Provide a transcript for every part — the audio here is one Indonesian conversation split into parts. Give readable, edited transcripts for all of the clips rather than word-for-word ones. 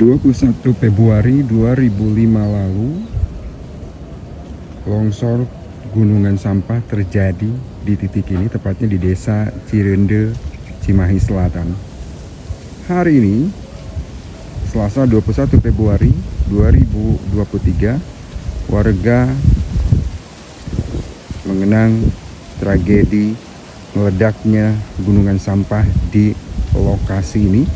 21 Februari 2005 lalu, longsor gunungan sampah terjadi di titik ini, tepatnya di desa Cirende, Cimahi Selatan. Hari ini, Selasa 21 Februari 2023, warga mengenang tragedi meledaknya gunungan sampah di lokasi ini.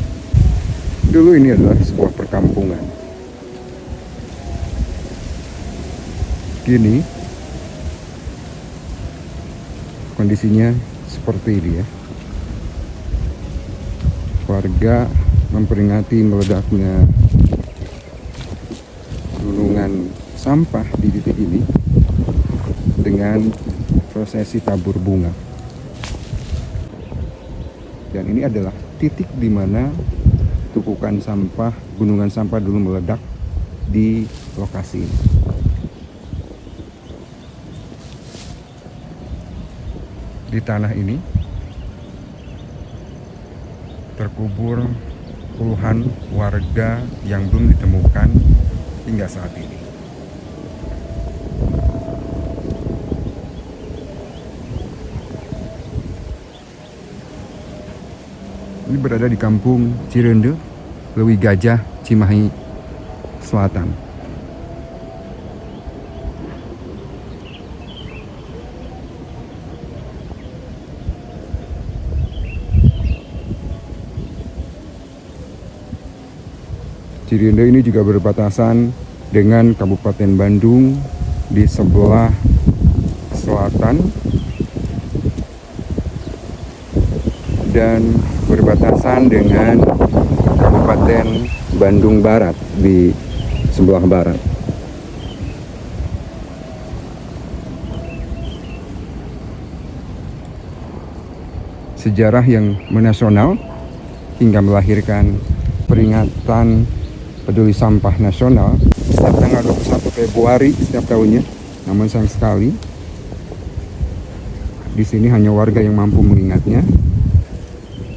Dulu ini adalah sebuah perkampungan. Kini kondisinya seperti ini ya. Warga memperingati meledaknya gunungan sampah di titik ini dengan prosesi tabur bunga. Dan ini adalah titik di mana tumpukan sampah, gunungan sampah dulu meledak di lokasi ini. Di tanah ini terkubur puluhan warga yang belum ditemukan hingga saat ini. Ini berada di kampung Cirende, Leuwi Gajah, Cimahi Selatan. Cirende ini juga berbatasan dengan Kabupaten Bandung di sebelah selatan dan berbatasan dengan Kabupaten Bandung Barat di sebelah barat. Sejarah yang menasional hingga melahirkan peringatan peduli sampah nasional setiap tanggal 21 Februari setiap tahunnya. Namun sayang sekali di sini hanya warga yang mampu mengingatnya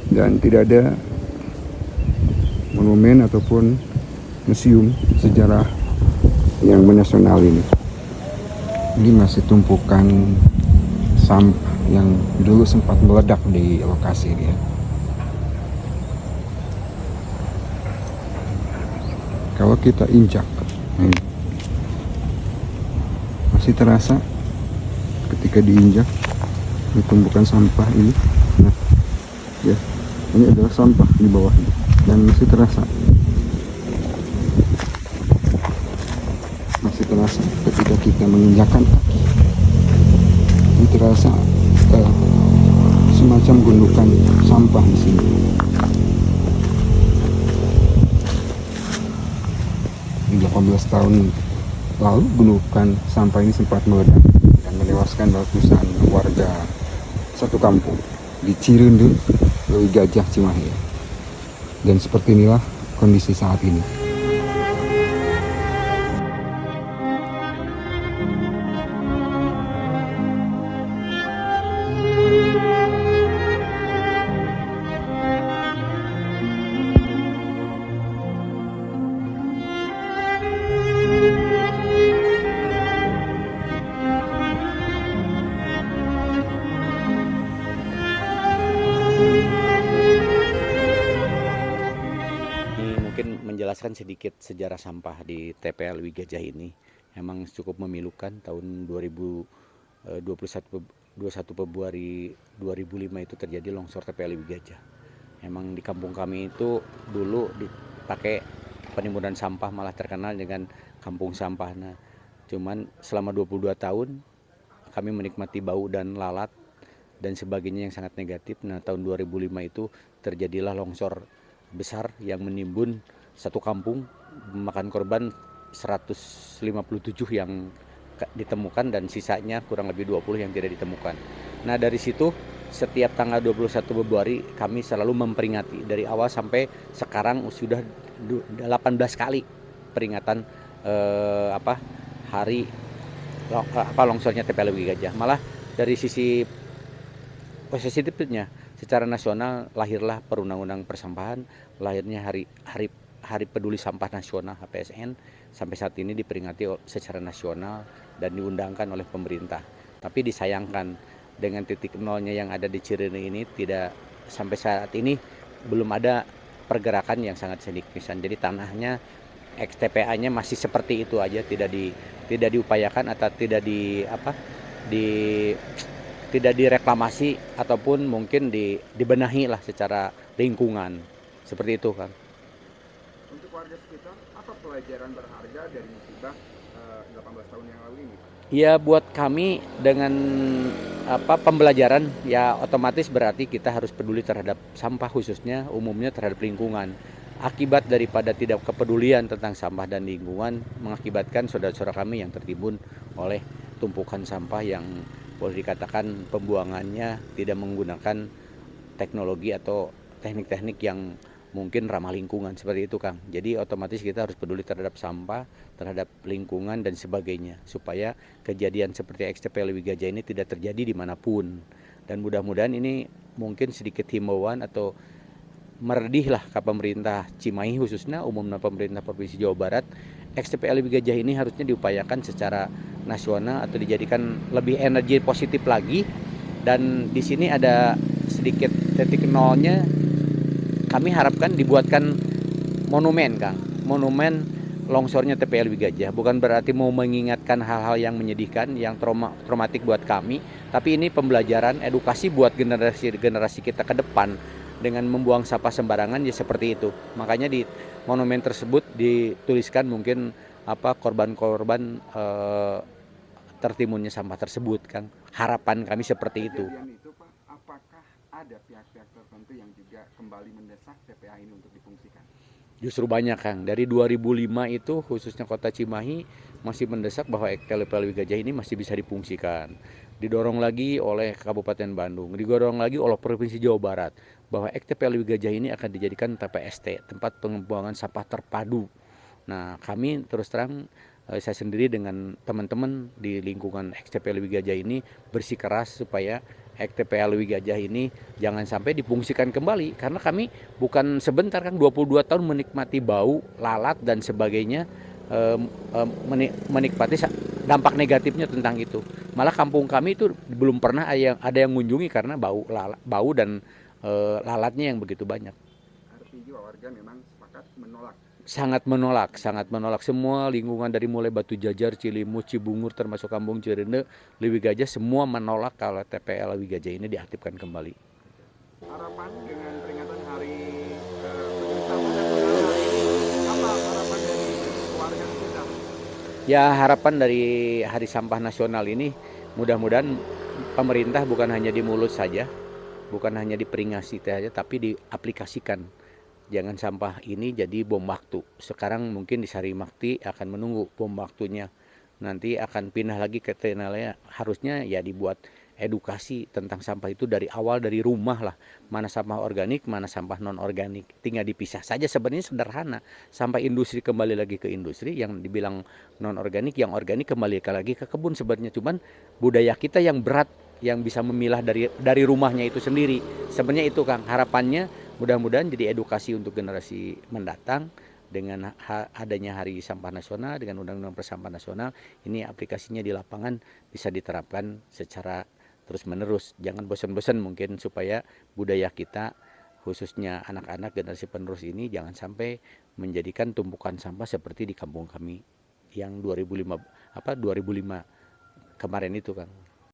dan tidak ada monumen ataupun museum sejarah yang menasional ini. Ini masih tumpukan sampah yang dulu sempat meledak di lokasi ini ya. Kalau kita injak, masih terasa ketika diinjak di tumpukan sampah ini. Nah, ya, ini adalah sampah di bawahnya dan masih terasa ketika kita menginjakkan kaki. Ini terasa semacam gundukan sampah di sini. Di 18 tahun lalu gundukan sampah ini sempat meledak dan menewaskan ratusan warga satu kampung di Cirende, Leuwi Gajah, Cimahi. Dan seperti inilah kondisi saat ini. Menjelaskan sedikit sejarah sampah di TPA Leuwi Gajah ini. Memang cukup memilukan. Tahun 21 Februari 2005 itu terjadi longsor TPA Leuwi Gajah. Memang di kampung kami itu dulu dipakai penimbunan sampah, malah terkenal dengan kampung sampah. Nah, cuman selama 22 tahun kami menikmati bau dan lalat dan sebagainya yang sangat negatif. Nah, tahun 2005 itu terjadilah longsor besar yang menimbun satu kampung, memakan korban 157 yang ditemukan dan sisanya kurang lebih 20 yang tidak ditemukan. Nah, dari situ setiap tanggal 21 Februari kami selalu memperingati dari awal sampai sekarang sudah 18 kali peringatan hari longsornya TPA Leuwi Gajah. Malah dari sisi positifnya secara nasional lahirlah perundang-undang persampahan, lahirnya hari Hari Peduli Sampah Nasional HPSN sampai saat ini diperingati secara nasional dan diundangkan oleh pemerintah. Tapi disayangkan dengan titik nolnya yang ada di Cirende ini tidak sampai saat ini belum ada pergerakan yang sangat signifikan. Jadi tanahnya XTPA-nya masih seperti itu aja, tidak diupayakan atau di tidak direklamasi ataupun mungkin dibenahi lah secara lingkungan seperti itu kan. Untuk warga sekitar, apa pelajaran berharga dari musibah 18 tahun yang lalu ini, Pak? Ya buat kami dengan pembelajaran ya otomatis berarti kita harus peduli terhadap sampah khususnya umumnya terhadap lingkungan. Akibat daripada tidak kepedulian tentang sampah dan lingkungan mengakibatkan saudara-saudara kami yang tertimbun oleh tumpukan sampah yang boleh dikatakan pembuangannya tidak menggunakan teknologi atau teknik-teknik yang mungkin ramah lingkungan seperti itu, Kang. Jadi otomatis kita harus peduli terhadap sampah, terhadap lingkungan dan sebagainya supaya kejadian seperti XTP Lewi Gajah ini tidak terjadi dimanapun. Dan mudah-mudahan ini mungkin sedikit himbauan atau meredihlah ke pemerintah Cimahi khususnya umumnya pemerintah Provinsi Jawa Barat. XTP Lewi Gajah ini harusnya diupayakan secara nasional atau dijadikan lebih energi positif lagi. Dan di sini ada sedikit titik nolnya, kami harapkan dibuatkan monumen, Kang. Monumen longsornya TPA Lewi Gajah. Bukan berarti mau mengingatkan hal-hal yang menyedihkan, yang traumatik buat kami, tapi ini pembelajaran, edukasi buat generasi kita ke depan dengan membuang sampah sembarangan ya seperti itu. Makanya di monumen tersebut dituliskan mungkin korban-korban tertimbunnya sampah tersebut, Kang. Harapan kami seperti itu. Kejadian itu, Pak, apakah ada pihak-pihak tertentu yang juga kembali mendesak TPA ini untuk difungsikan? Justru banyak, Kang. Dari 2005 itu khususnya Kota Cimahi masih mendesak bahwa TPA Lewi Gajah ini masih bisa difungsikan. Didorong lagi oleh Kabupaten Bandung, didorong lagi oleh Provinsi Jawa Barat bahwa TPA Lewi Gajah ini akan dijadikan TPST, tempat pembuangan sampah terpadu. Nah, kami terus terang saya sendiri dengan teman-teman di lingkungan XTP Lewi Gajah ini bersikeras supaya XTP Lewi Gajah ini jangan sampai difungsikan kembali karena kami bukan sebentar, Kang, 22 tahun menikmati bau, lalat dan sebagainya, menikmati dampak negatifnya tentang itu. Malah kampung kami itu belum pernah ada yang mengunjungi karena bau dan lalatnya yang begitu banyak. Artinya juga warga memang sepakat menolak. Sangat menolak semua lingkungan dari mulai Batu Jajar, Cilimus, Cibungur termasuk Kampung Cirende, Lewi Gajah semua menolak kalau TPA Lewi Gajah ini diaktifkan kembali. Harapan dengan peringatan Hari Peduli Sampah Nasional hari ini, apa harapan dari warga sekitar? Ya harapan dari Hari Sampah Nasional ini mudah-mudahan pemerintah bukan hanya di mulut saja, bukan hanya diperingati saja, tapi diaplikasikan. Jangan sampah ini jadi bom waktu. Sekarang mungkin di Sarimakti akan menunggu bom waktunya. Nanti akan pindah lagi ke Tenalaya. Harusnya ya dibuat edukasi tentang sampah itu dari awal, dari rumah lah. Mana sampah organik, mana sampah non organik. Tinggal dipisah saja, sebenarnya sederhana. Sampai industri kembali lagi ke industri, yang dibilang non organik, yang organik kembali lagi ke kebun sebenarnya. Cuman budaya kita yang berat, yang bisa memilah dari rumahnya itu sendiri. Sebenarnya itu, Kang, harapannya mudah-mudahan jadi edukasi untuk generasi mendatang dengan adanya Hari Sampah Nasional dengan Undang-Undang Persampahan Nasional, ini aplikasinya di lapangan bisa diterapkan secara terus-menerus. Jangan bosan-bosan mungkin supaya budaya kita khususnya anak-anak generasi penerus ini jangan sampai menjadikan tumpukan sampah seperti di kampung kami yang 2005 kemarin itu, Kang.